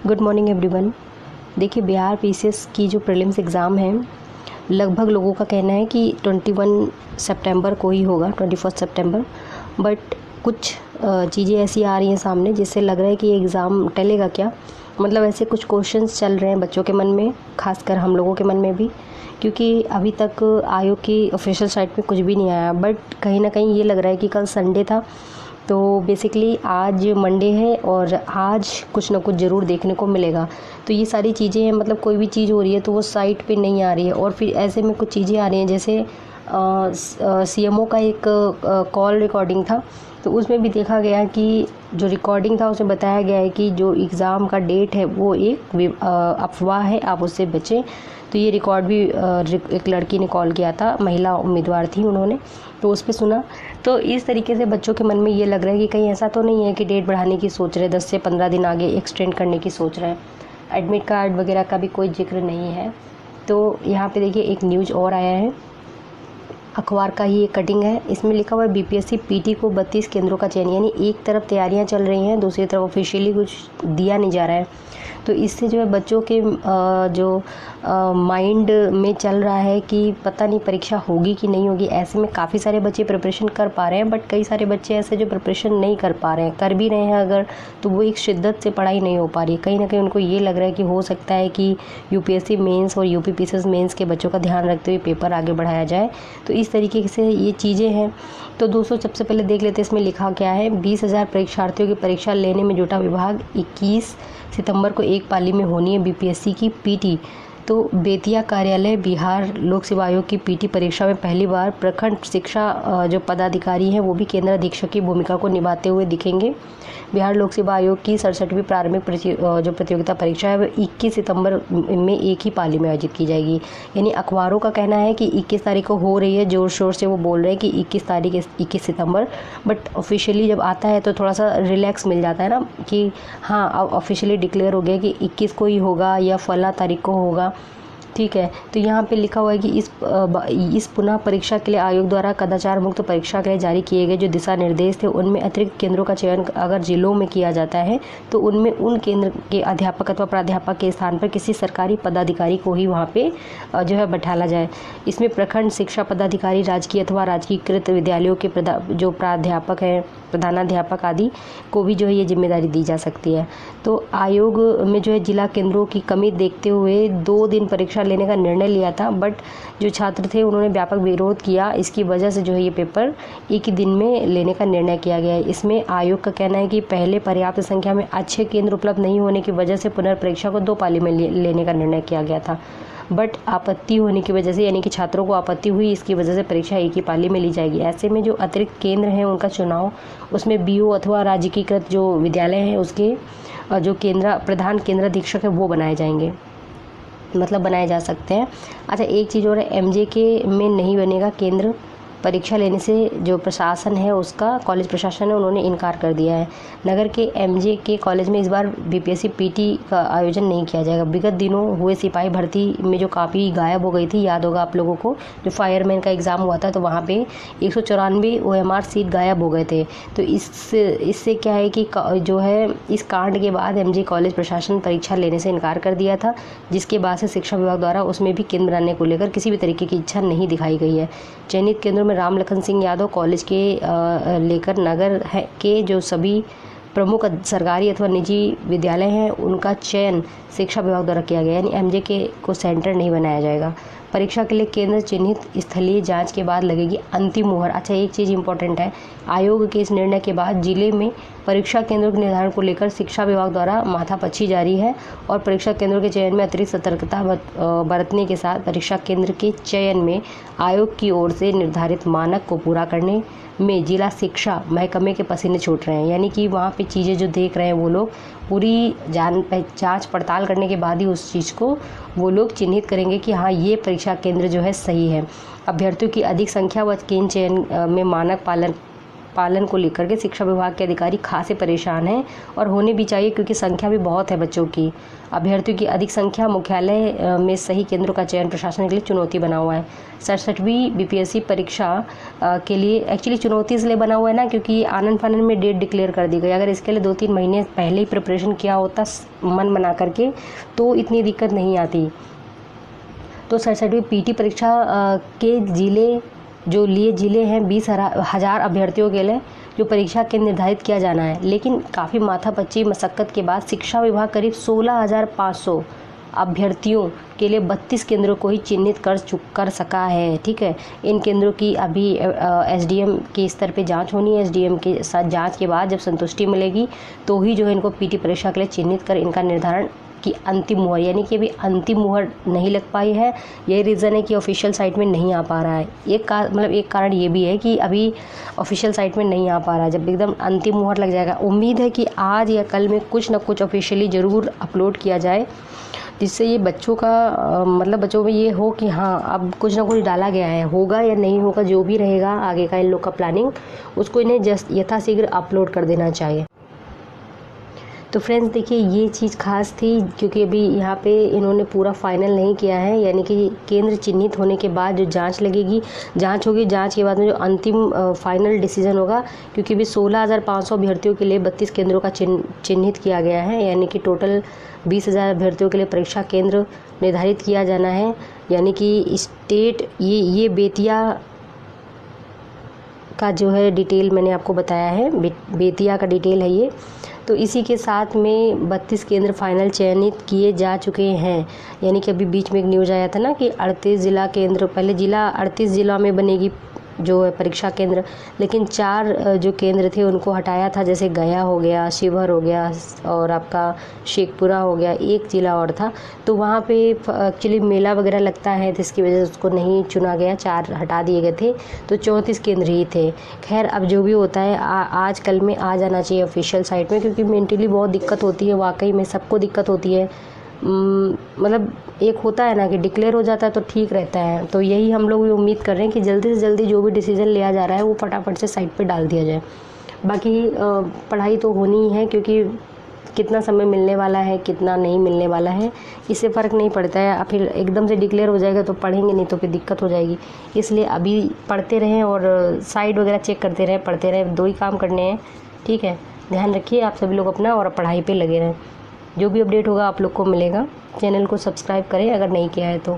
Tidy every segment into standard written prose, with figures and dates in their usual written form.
Good morning everyone. देखिए, Bihar PCS की जो प्रीलिम्स एग्ज़ाम है, लगभग लोगों का कहना है कि 21 सितंबर को ही होगा, 21 सितंबर। बट कुछ चीज़ें ऐसी आ रही हैं सामने जिससे लग रहा है कि एग्ज़ाम टलेगा क्या। मतलब ऐसे कुछ क्वेश्चंस चल रहे हैं बच्चों के मन में, खासकर हम लोगों के मन में भी, क्योंकि अभी तक आयोग की ऑफिशियल साइट पे कुछ भी नहीं आया। बट कहीं ना कहीं ये लग रहा है कि कल संडे था, तो बेसिकली आज मंडे है और आज कुछ ना कुछ ज़रूर देखने को मिलेगा। तो ये सारी चीज़ें हैं, मतलब कोई भी चीज़ हो रही है तो वो साइट पे नहीं आ रही है, और फिर ऐसे में कुछ चीज़ें आ रही हैं जैसे सीएमओ का एक कॉल रिकॉर्डिंग था, तो उसमें भी देखा गया कि जो रिकॉर्डिंग था उसमें बताया गया है कि जो एग्ज़ाम का डेट है वो एक अफवाह है, आप उससे बचें। तो ये रिकॉर्ड भी एक लड़की ने कॉल किया था, महिला उम्मीदवार थी, उन्होंने तो उस पर सुना। तो इस तरीके से बच्चों के मन में ये लग रहा है कि कहीं ऐसा तो नहीं है कि डेट बढ़ाने की सोच रहे, 10 से 15 दिन आगे एक्सटेंड करने की सोच रहे हैं। एडमिट कार्ड वगैरह का भी कोई जिक्र नहीं है। तो यहाँ पे देखिए एक न्यूज़ और आया है, अखबार का ही एक कटिंग है, इसमें लिखा हुआ है बीपीएससी पीटी को 32 केंद्रों का चयन। यानी एक तरफ तैयारियां चल रही हैं, दूसरी तरफ ऑफिशियली कुछ दिया नहीं जा रहा है। तो इससे जो है बच्चों के जो माइंड में चल रहा है कि पता नहीं परीक्षा होगी कि नहीं होगी। ऐसे में काफ़ी सारे बच्चे प्रिपरेशन कर पा रहे हैं, बट कई सारे बच्चे ऐसे जो प्रिपरेशन नहीं कर पा रहे हैं, कर भी रहे हैं अगर, तो वो एक शिद्दत से पढ़ाई नहीं हो पा रही है। कहीं ना कहीं उनको ये लग रहा है कि हो सकता है कि यूपीएससी मेंस और यूपी पीसीएस मेंस के बच्चों का ध्यान रखते हुए पेपर आगे बढ़ाया जाए। तो इस तरीके से ये चीज़ें हैं। तो दोस्तों, सबसे पहले देख लेते हैं इसमें लिखा क्या है। 20,000 परीक्षार्थियों की परीक्षा लेने में जुटा विभाग। 21 सितंबर को एक पाली में होनी है बीपीएससी की पीटी। तो बेतिया कार्यालय बिहार लोक सेवा आयोग की पीटी परीक्षा में पहली बार प्रखंड शिक्षा जो पदाधिकारी हैं वो भी केंद्र अधीक्षक की भूमिका को निभाते हुए दिखेंगे। बिहार लोक सेवा आयोग की 67वीं प्रारंभिक जो प्रतियोगिता परीक्षा है वो 21 सितंबर में एक ही पाली में आयोजित की जाएगी। यानी अखबारों का कहना है कि 21 तारीख को हो रही है, जोर शोर से वो बोल रहे हैं कि 21 तारीख 21 सितंबर। बट ऑफिशियली जब आता है तो थोड़ा सा रिलैक्स मिल जाता है ना, कि हाँ अब ऑफिशियली डिक्लेयर हो गया कि 21 को ही होगा या फला तारीख को होगा। ठीक है, तो यहाँ पे लिखा हुआ है कि इस पुनः परीक्षा के लिए आयोग द्वारा कदाचार मुक्त परीक्षा के लिए जारी किए गए जो दिशा निर्देश थे, उनमें अतिरिक्त केंद्रों का चयन अगर जिलों में किया जाता है तो उनमें उन केंद्र के अध्यापक अथवा प्राध्यापक के स्थान पर किसी सरकारी पदाधिकारी को ही वहाँ पे जो है बैठाला जाए। इसमें प्रखंड शिक्षा पदाधिकारी, राजकीय अथवा राजकीयकृत विद्यालयों के जो प्राध्यापक हैं, प्रधानाध्यापक आदि को भी जो है ये जिम्मेदारी दी जा सकती है। तो आयोग में जो है जिला केंद्रों की कमी देखते हुए 2 दिन परीक्षा लेने का निर्णय लिया था, बट जो छात्र थे उन्होंने व्यापक विरोध किया। इसकी वजह से जो है ये पेपर एक ही दिन में लेने का निर्णय किया गया है। इसमें आयोग का कहना है कि पहले पर्याप्त संख्या में अच्छे केंद्र उपलब्ध नहीं होने की वजह से पुनर्परीक्षा को 2 पाली में लेने का निर्णय किया गया था। बट आपत्ति होने की वजह से, यानी कि छात्रों को आपत्ति हुई, इसकी वजह से परीक्षा एक ही पाली में ली जाएगी। ऐसे में जो अतिरिक्त केंद्र हैं उनका चुनाव उसमें बीओ अथवा राजकीयकृत जो विद्यालय हैं उसके जो प्रधान केंद्र अधीक्षक है वो बनाए जाएंगे, मतलब बनाए जा सकते हैं। अच्छा, एक चीज़ और है, एमजे के में नहीं बनेगा केंद्र। परीक्षा लेने से जो प्रशासन है उसका, कॉलेज प्रशासन है, उन्होंने इनकार कर दिया है। नगर के एमजे के कॉलेज में इस बार बीपीएससी पीटी का आयोजन नहीं किया जाएगा। विगत दिनों हुए सिपाही भर्ती में जो काफ़ी गायब हो गई थी, याद होगा आप लोगों को, जो फायरमैन का एग्ज़ाम हुआ था तो वहाँ पे 194 ओएमआर सीट गायब हो गए थे। तो इससे क्या है कि जो है इस कांड के बाद एमजे कॉलेज प्रशासन परीक्षा लेने से इनकार कर दिया था, जिसके बाद से शिक्षा विभाग द्वारा उसमें भी केंद्र बनाने को लेकर किसी भी तरीके की इच्छा नहीं दिखाई गई है। चयनित केंद्रों में राम लखन सिंह यादव कॉलेज के लेकर नगर है के जो सभी प्रमुख सरकारी अथवा निजी विद्यालय हैं उनका चयन शिक्षा विभाग द्वारा किया गया, यानी एमजे के को सेंटर नहीं बनाया जाएगा। परीक्षा के लिए केंद्र चिन्हित स्थलीय जांच के बाद लगेगी अंतिम मुहर। अच्छा, एक चीज़ इंपॉर्टेंट है, आयोग के इस निर्णय के बाद जिले में परीक्षा केंद्रों के निर्धारण को लेकर शिक्षा विभाग द्वारा माथापच्ची जारी है और परीक्षा केंद्रों के चयन में अतिरिक्त सतर्कता बरतने के साथ परीक्षा केंद्र के चयन में आयोग की ओर से निर्धारित मानक को पूरा करने में जिला शिक्षा महकमे के पसीने छूट रहे हैं। यानी कि वहाँ पे चीज़ें जो देख रहे हैं वो लोग पूरी जांच पड़ताल करने के बाद ही उस चीज़ को वो लोग चिन्हित करेंगे कि हाँ ये परीक्षा केंद्र जो है सही है। अभ्यर्थियों की अधिक संख्या व केंद्र चयन में मानक पालन पालन को लेकर के शिक्षा विभाग के अधिकारी खासे परेशान हैं, और होने भी चाहिए क्योंकि संख्या भी बहुत है बच्चों की। अभ्यर्थियों की अधिक संख्या मुख्यालय में सही केंद्रों का चयन प्रशासन के लिए चुनौती बना हुआ है। 67वीं बीपीएससी परीक्षा के लिए एक्चुअली चुनौती इसलिए बना हुआ है ना, क्योंकि आनन फानन में डेट डिक्लेयर कर दी गई। अगर इसके लिए 2-3 महीने पहले ही प्रिपरेशन किया होता मन बना करके तो इतनी दिक्कत नहीं आती। तो 67वीं पीटी परीक्षा के जिले हैं 20,000 अभ्यर्थियों के लिए जो परीक्षा के निर्धारित किया जाना है, लेकिन काफ़ी माथापच्ची मशक्क़त के बाद शिक्षा विभाग करीब 16,500 अभ्यर्थियों के लिए 32 केंद्रों को ही चिन्हित कर सका है। ठीक है, इन केंद्रों की अभी एसडीएम के स्तर पे जांच होनी है। एसडीएम के साथ जांच के बाद जब संतुष्टि मिलेगी तो ही जो है इनको पीटी परीक्षा के लिए चिन्हित कर इनका निर्धारण की अंतिम मुहर, यानी कि अभी अंतिम मुहर नहीं लग पाई है। यही रीज़न है कि ऑफिशियल साइट में नहीं आ पा रहा है। एक कारण ये भी है कि अभी ऑफिशियल साइट में नहीं आ पा रहा है। जब एकदम अंतिम मुहर लग जाएगा, उम्मीद है कि आज या कल में कुछ ना कुछ ऑफिशियली ज़रूर अपलोड किया जाए, जिससे ये बच्चों में ये हो कि हाँ अब कुछ ना कुछ डाला गया है। होगा या नहीं होगा, जो भी रहेगा आगे का इन लोग का प्लानिंग, उसको इन्हें यथाशीघ्र अपलोड कर देना चाहिए। तो फ्रेंड्स देखिए, ये चीज़ खास थी क्योंकि अभी यहाँ पे इन्होंने पूरा फाइनल नहीं किया है, यानी कि केंद्र चिन्हित होने के बाद जो जांच होगी, जांच के बाद में जो अंतिम फाइनल डिसीजन होगा, क्योंकि अभी 16,500 अभ्यर्थियों के लिए 32 केंद्रों का चिन्हित किया गया है, यानी कि टोटल 20,000 अभ्यर्थियों के लिए परीक्षा केंद्र निर्धारित किया जाना है। यानी कि स्टेट ये बेतिया का जो है डिटेल मैंने आपको बताया है, बेतिया का डिटेल है ये। तो इसी के साथ में 32 केंद्र फाइनल चयनित किए जा चुके हैं। यानी कि अभी बीच में एक न्यूज़ आया था ना कि 38 जिला केंद्र, पहले 38 जिला में बनेगी जो है परीक्षा केंद्र, लेकिन 4 जो केंद्र थे उनको हटाया था, जैसे गया हो गया, शिवहर हो गया और आपका शेखपुरा हो गया, एक जिला और था। तो वहाँ पे एक्चुअली मेला वगैरह लगता है, तो इसकी वजह से उसको नहीं चुना गया, 4 हटा दिए गए थे, तो 34 केंद्र ही थे। खैर अब जो भी होता है आज कल में आ जाना चाहिए ऑफिशियल साइट में, क्योंकि मेंटली बहुत दिक्कत होती है, वाकई में सबको दिक्कत होती है। एक होता है ना कि डिक्लेयर हो जाता है तो ठीक रहता है। तो यही हम लोग भी उम्मीद कर रहे हैं कि जल्दी से जल्दी जो भी डिसीज़न लिया जा रहा है वो फटाफट से साइट पे डाल दिया जाए। बाकी पढ़ाई तो होनी ही है, क्योंकि कितना समय मिलने वाला है कितना नहीं मिलने वाला है इससे फ़र्क नहीं पड़ता है। फिर एकदम से डिक्लेयर हो जाएगा तो पढ़ेंगे नहीं तो फिर दिक्कत हो जाएगी। इसलिए अभी पढ़ते रहें और साइट वगैरह चेक करते रहें, पढ़ते रहें, 2 ही काम करने हैं। ठीक है, ध्यान रखिए आप सभी लोग अपना, और पढ़ाई पे लगे रहें। जो भी अपडेट होगा आप लोग को मिलेगा। चैनल को सब्सक्राइब करें अगर नहीं किया है तो।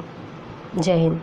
जय हिंद।